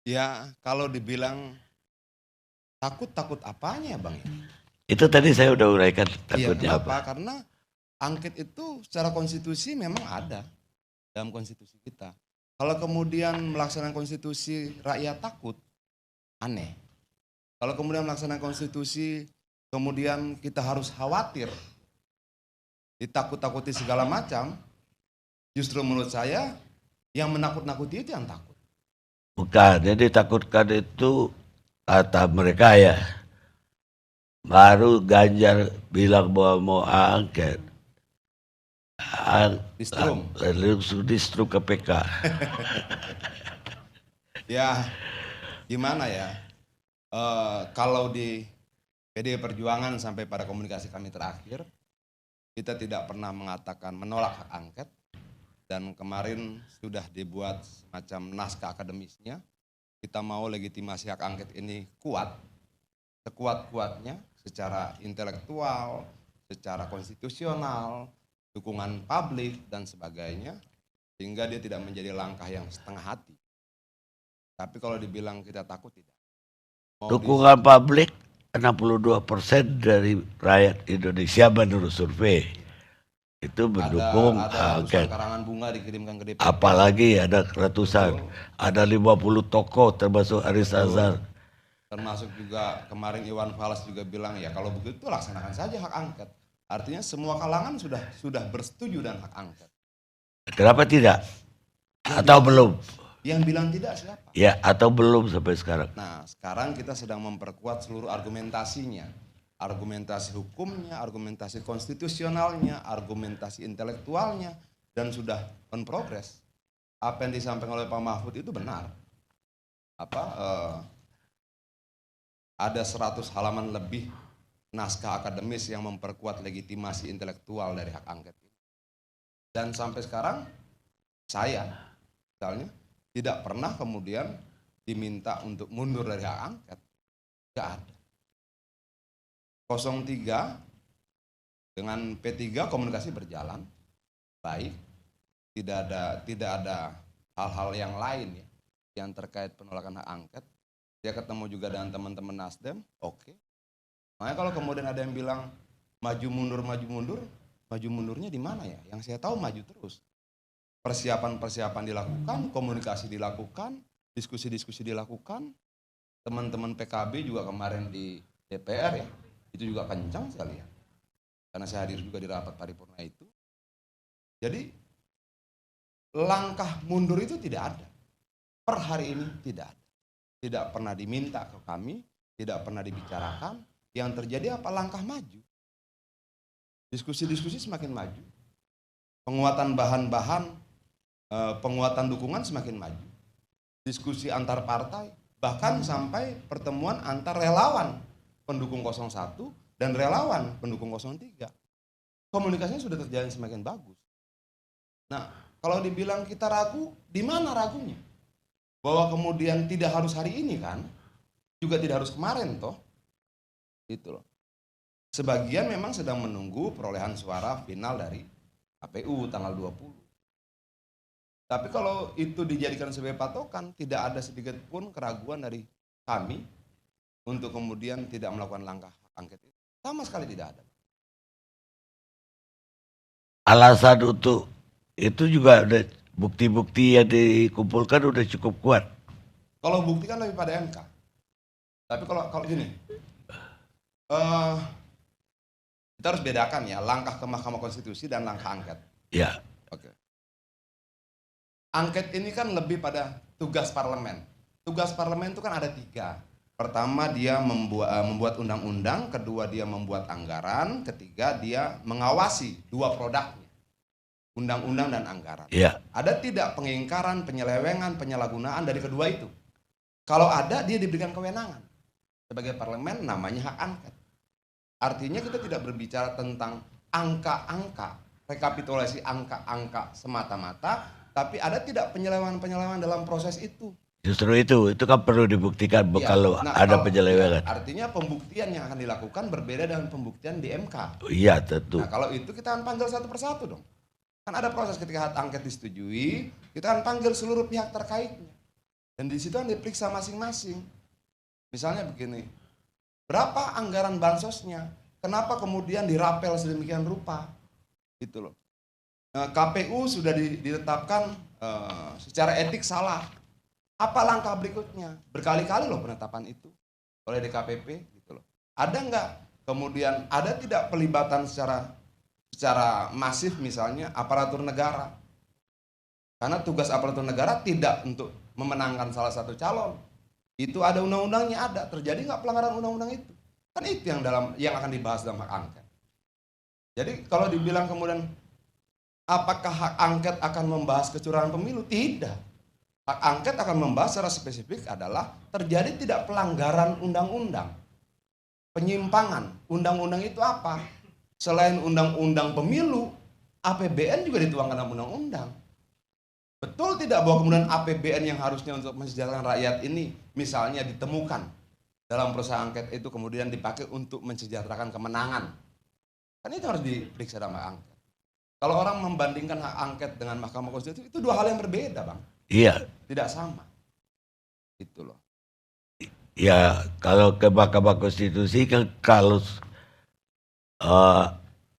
Ya, kalau dibilang takut apanya ya Bang ya? Itu tadi saya udah uraikan Iya, takutnya kenapa? apa. Karena angket itu secara konstitusi memang ada dalam konstitusi kita. Kalau kemudian melaksanakan konstitusi rakyat takut, aneh. Kalau kemudian melaksanakan konstitusi, kemudian kita harus khawatir, ditakut-takuti segala macam, justru menurut saya yang menakut-nakuti itu yang takut. Bukan, jadi takutkan itu kata mereka ya. Baru Ganjar bilang bahwa mau angket. Distrum. Distrum KPK. Ya, gimana ya? Kalau di PDI Perjuangan sampai pada komunikasi kami terakhir, kita tidak pernah mengatakan menolak hak angket, dan kemarin sudah dibuat semacam naskah akademisnya. Kita mau legitimasi hak angket ini kuat, sekuat-kuatnya secara intelektual, secara konstitusional, dukungan publik dan sebagainya, sehingga dia tidak menjadi langkah yang setengah hati. Tapi kalau dibilang kita takut, tidak. Dukungan publik 62% dari rakyat Indonesia menurut survei itu mendukung ada angket. karangan bunga dikirimkan ke DPR. Apalagi ada ratusan, ada 50 tokoh termasuk Aris Azhar. Termasuk juga kemarin Iwan Fals juga bilang ya kalau begitu laksanakan saja hak angket. Artinya semua kalangan sudah bersetuju dengan hak angket. Kenapa tidak? Atau belum? Yang bilang tidak siapa? Ya, atau belum sampai sekarang. Nah, sekarang kita sedang memperkuat seluruh argumentasinya. Argumentasi hukumnya, argumentasi konstitusionalnya, argumentasi intelektualnya, dan sudah on progress. Apa yang disampaikan oleh Pak Mahfud itu benar. Ada 100 halaman lebih naskah akademis yang memperkuat legitimasi intelektual dari hak angket ini. Dan sampai sekarang saya misalnya tidak pernah kemudian diminta untuk mundur dari hak angket. Tidak ada. 03 dengan P3 komunikasi berjalan baik, tidak ada hal-hal yang lain ya yang terkait penolakan hak angket. Dia ketemu juga dengan teman-teman Nasdem, oke. Makanya kalau kemudian ada yang bilang maju mundurnya di mana ya? Yang saya tahu maju terus. Persiapan dilakukan, komunikasi dilakukan, diskusi dilakukan. Teman-teman PKB juga kemarin di DPR ya, itu juga kencang sekali ya. Karena saya hadir juga di rapat paripurna itu. Jadi langkah mundur itu tidak ada. Per hari ini tidak ada. Tidak pernah diminta ke kami, tidak pernah dibicarakan. Yang terjadi apa? Langkah maju. Diskusi-diskusi semakin maju. Penguatan bahan-bahan, penguatan dukungan semakin maju. Diskusi antar partai, bahkan sampai pertemuan antar relawan pendukung 01 dan relawan pendukung 03. Komunikasinya sudah terjalin semakin bagus. Nah, kalau dibilang kita ragu, di mana ragunya? Bahwa kemudian tidak harus hari ini kan, juga tidak harus kemarin toh. Itu loh. Sebagian memang sedang menunggu perolehan suara final dari KPU tanggal 20. Tapi kalau itu dijadikan sebagai patokan, tidak ada sedikit pun keraguan dari kami untuk kemudian tidak melakukan langkah hak angket itu. Sama sekali tidak ada. Alasan untuk itu juga ada bukti-bukti yang dikumpulkan udah cukup kuat. Kalau bukti kan lebih pada MK. Tapi kalau gini, kita harus bedakan ya langkah ke Mahkamah Konstitusi dan langkah angket. Ya. Oke. Angket ini kan lebih pada tugas parlemen. Tugas parlemen itu kan ada 3. Pertama dia membuat undang-undang, kedua dia membuat anggaran, ketiga dia mengawasi 2 produknya. Undang-undang dan anggaran. Ya. Ada tidak pengingkaran, penyelewengan, penyalahgunaan dari kedua itu? Kalau ada, dia diberikan kewenangan. Sebagai parlemen namanya hak angket. Artinya kita tidak berbicara tentang angka-angka, rekapitulasi angka-angka semata-mata, tapi ada tidak penyelewengan-penyelewengan dalam proses itu. Justru itu kan perlu dibuktikan Ya, kalau ada penyelewengan. Ya, artinya pembuktian yang akan dilakukan berbeda dengan pembuktian di MK. Iya, tentu. Nah, kalau itu kita akan panggil satu persatu dong. Kan ada proses ketika hak angket disetujui, kita akan panggil seluruh pihak terkaitnya. Dan di situ kan diperiksa masing-masing. Misalnya begini, berapa anggaran bansosnya? Kenapa kemudian dirapel sedemikian rupa? Gitu loh. KPU sudah ditetapkan secara etik salah. Apa langkah berikutnya? Berkali-kali loh penetapan itu oleh DKPP. Gitu loh. Ada nggak kemudian ada tidak pelibatan secara masif misalnya aparatur negara? Karena tugas aparatur negara tidak untuk memenangkan salah satu calon. Itu ada undang-undangnya, ada. Terjadi nggak pelanggaran undang-undang itu? Kan itu yang akan dibahas dalam hak angket. Jadi kalau dibilang kemudian apakah hak angket akan membahas kecurangan pemilu? Tidak. Hak angket akan membahas secara spesifik adalah terjadi tidak pelanggaran undang-undang. Penyimpangan. Undang-undang itu apa? Selain undang-undang pemilu, APBN juga dituangkan dalam undang-undang. Betul tidak bahwa kemudian APBN yang harusnya untuk mensejahterakan rakyat ini misalnya ditemukan dalam proses angket itu kemudian dipakai untuk mensejahterakan kemenangan. Kan itu harus diperiksa dalam hak angket. Kalau orang membandingkan hak angket dengan Mahkamah Konstitusi itu dua hal yang berbeda, Bang. Iya. Tidak sama. Itu loh. Ya, kalau ke Mahkamah Konstitusi kan kalau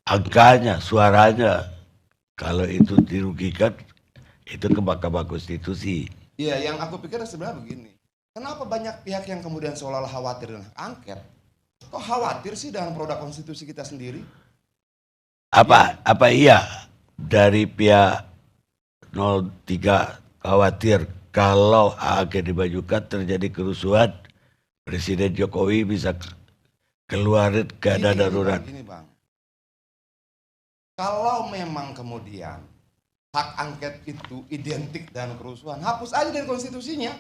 angkanya, suaranya, kalau itu dirugikan, itu ke Mahkamah Konstitusi. Iya, yang aku pikir sebenarnya begini. Kenapa banyak pihak yang kemudian seolah-olah khawatir dengan hak angket? Kok khawatir sih dengan produk konstitusi kita sendiri? Apa iya dari pihak 03 khawatir kalau angket dimajukan terjadi kerusuhan, Presiden Jokowi bisa keluarin keadaan darurat. Gini, Bang. Kalau memang kemudian hak angket itu identik dengan kerusuhan, hapus aja dari konstitusinya.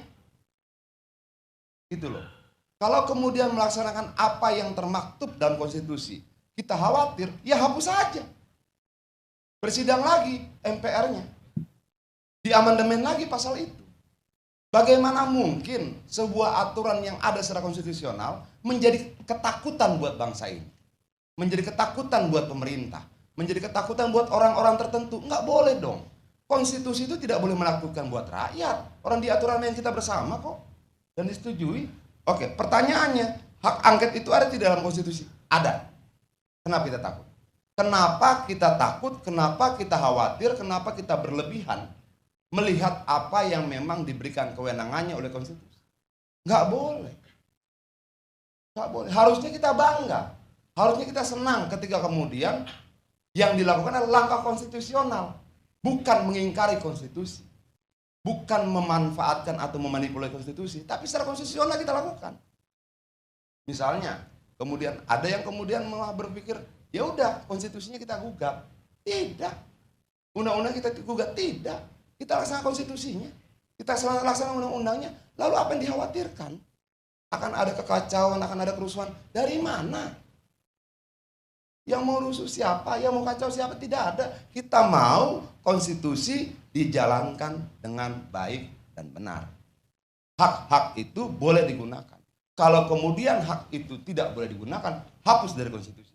Gitu loh. Kalau kemudian melaksanakan apa yang termaktub dalam konstitusi, kita khawatir, ya hapus saja. Bersidang lagi MPR-nya. Diamandemen lagi pasal itu. Bagaimana mungkin sebuah aturan yang ada secara konstitusional menjadi ketakutan buat bangsa ini? Menjadi ketakutan buat pemerintah. Menjadi ketakutan buat orang-orang tertentu. Nggak boleh dong. Konstitusi itu tidak boleh melakukan buat rakyat. Orang di aturan yang kita bersama kok. Dan disetujui. Oke, pertanyaannya, hak angket itu ada tidak dalam konstitusi? Ada. Kenapa kita takut? Kenapa kita takut? Kenapa kita khawatir? Kenapa kita berlebihan melihat apa yang memang diberikan kewenangannya oleh konstitusi? Nggak boleh. Nggak boleh. Harusnya kita bangga. Harusnya kita senang ketika kemudian yang dilakukan adalah langkah konstitusional. Bukan mengingkari konstitusi. Bukan memanfaatkan atau memanipulasi konstitusi. Tapi secara konstitusional kita lakukan. Misalnya, kemudian ada yang kemudian malah berpikir, ya udah konstitusinya kita gugat. Tidak. Undang-undang kita gugat, tidak. Kita laksanakan konstitusinya. Kita laksanakan undang-undangnya. Lalu apa yang dikhawatirkan? Akan ada kekacauan, akan ada kerusuhan. Dari mana? Yang mau rusuh siapa? Yang mau kacau siapa? Tidak ada. Kita mau konstitusi dijalankan dengan baik dan benar. Hak-hak itu boleh digunakan. Kalau kemudian hak itu tidak boleh digunakan, hapus dari konstitusi.